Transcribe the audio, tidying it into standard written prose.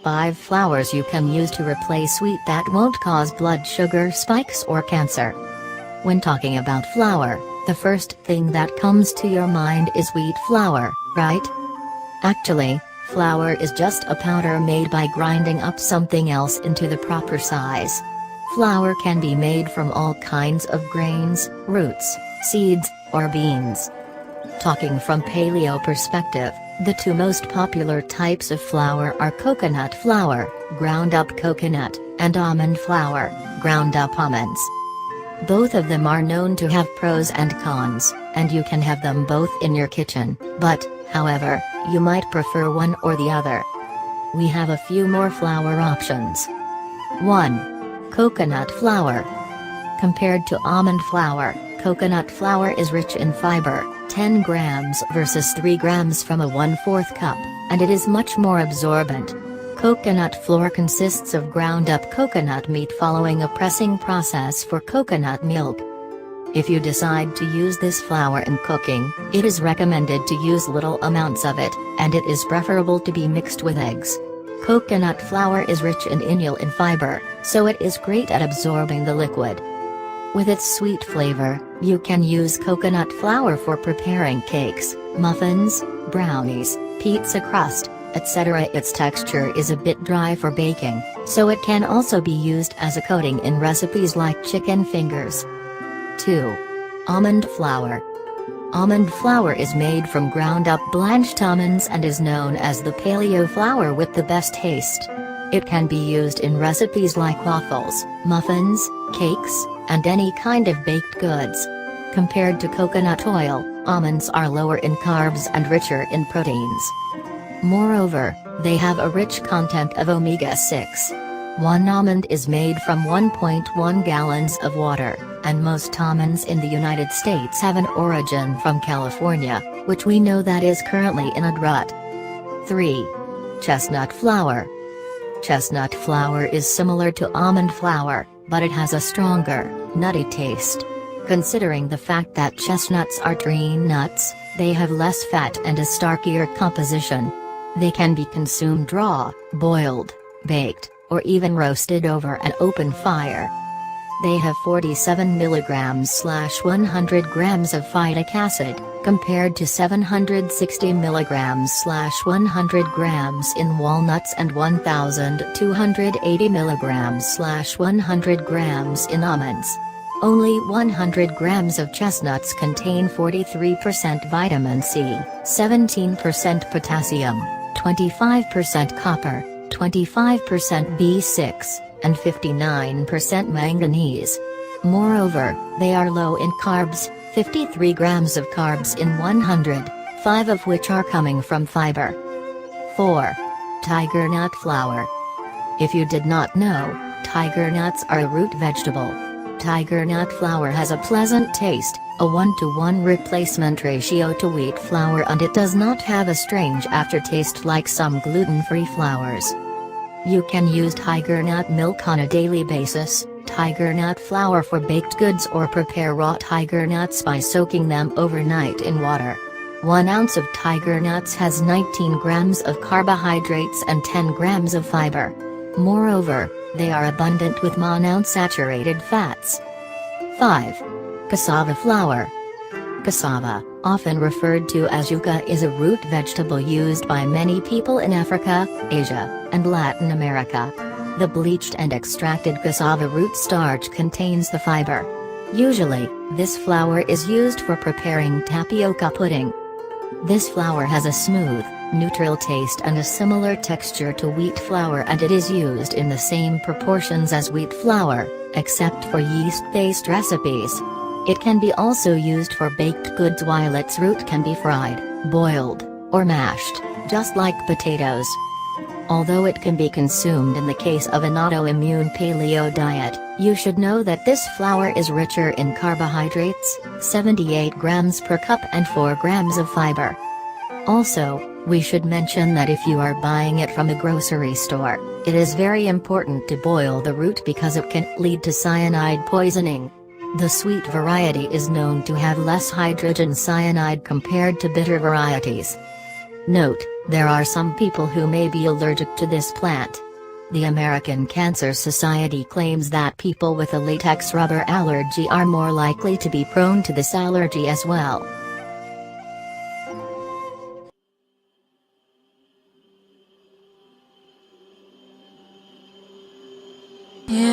5 flours you can use to replace wheat that won't cause blood sugar spikes or cancer. When talking about flour, the first thing that comes to your mind is wheat flour, right? Actually, flour is just a powder made by grinding up something else into the proper size. Flour can be made from all kinds of grains, roots, seeds, or beans. Talking from paleo perspective, the 2 most popular types of flour are coconut flour, ground up coconut, and almond flour, ground up almonds. Both of them are known to have pros and cons, and you can have them both in your kitchen, but, however, you might prefer one or the other. We have a few more flour options. 1. Coconut flour. Compared to almond flour, coconut flour is rich in fiber, 10 grams versus 3 grams from a 1/4 cup, and it is much more absorbent. Coconut flour consists of ground up coconut meat following a pressing process for coconut milk. If you decide to use this flour in cooking, it is recommended to use little amounts of it, and it is preferable to be mixed with eggs. Coconut flour is rich in inulin fiber, so it is great at absorbing the liquid. With its sweet flavor, you can use coconut flour for preparing cakes, muffins, brownies, pizza crust, etc. Its texture is a bit dry for baking, so it can also be used as a coating in recipes like chicken fingers. 2. Almond flour. Almond flour is made from ground up blanched almonds and is known as the paleo flour with the best taste. It can be used in recipes like waffles, muffins, cakes, and any kind of baked goods. Compared to coconut oil, almonds are lower in carbs and richer in proteins. Moreover, they have a rich content of omega-6. 1 almond is made from 1.1 gallons of water, and most almonds in the United States have an origin from California, which we know that is currently in a drought. 3. Chestnut flour. Chestnut flour is similar to almond flour, but it has a stronger, nutty taste. Considering the fact that chestnuts are tree nuts, they have less fat and a starkier composition. They can be consumed raw, boiled, baked, or even roasted over an open fire. They have 47 mg/100 grams of phytic acid, compared to 760 mg/100 grams in walnuts and 1,280 mg/100 grams in almonds. Only 100 grams of chestnuts contain 43% vitamin C, 17% potassium, 25% copper, 25% B6, and 59% manganese. Moreover, they are low in carbs, 53 grams of carbs in 100, 5 of which are coming from fiber. 4. Tiger nut flour. If you did not know, tiger nuts are a root vegetable. Tiger nut flour has a pleasant taste, a 1-to-1 replacement ratio to wheat flour, and it does not have a strange aftertaste like some gluten-free flours. You can use tiger nut milk on a daily basis, tiger nut flour for baked goods, or prepare raw tiger nuts by soaking them overnight in water. 1 ounce of tiger nuts has 19 grams of carbohydrates and 10 grams of fiber. Moreover, they are abundant with monounsaturated fats. 5. Cassava flour. Cassava, often referred to as yuca, is a root vegetable used by many people in Africa, Asia, and Latin America. The bleached and extracted cassava root starch contains the fiber. Usually, this flour is used for preparing tapioca pudding. This flour has a smooth, neutral taste and a similar texture to wheat flour, and it is used in the same proportions as wheat flour, except for yeast-based recipes. It can be also used for baked goods, while its root can be fried, boiled, or mashed, just like potatoes. Although it can be consumed in the case of an autoimmune paleo diet, you should know that this flour is richer in carbohydrates, 78 grams per cup, and 4 grams of fiber. Also, we should mention that if you are buying it from a grocery store, it is very important to boil the root because it can lead to cyanide poisoning. The sweet variety is known to have less hydrogen cyanide compared to bitter varieties. Note, there are some people who may be allergic to this plant. The American Cancer Society claims that people with a latex rubber allergy are more likely to be prone to this allergy as well. Yeah.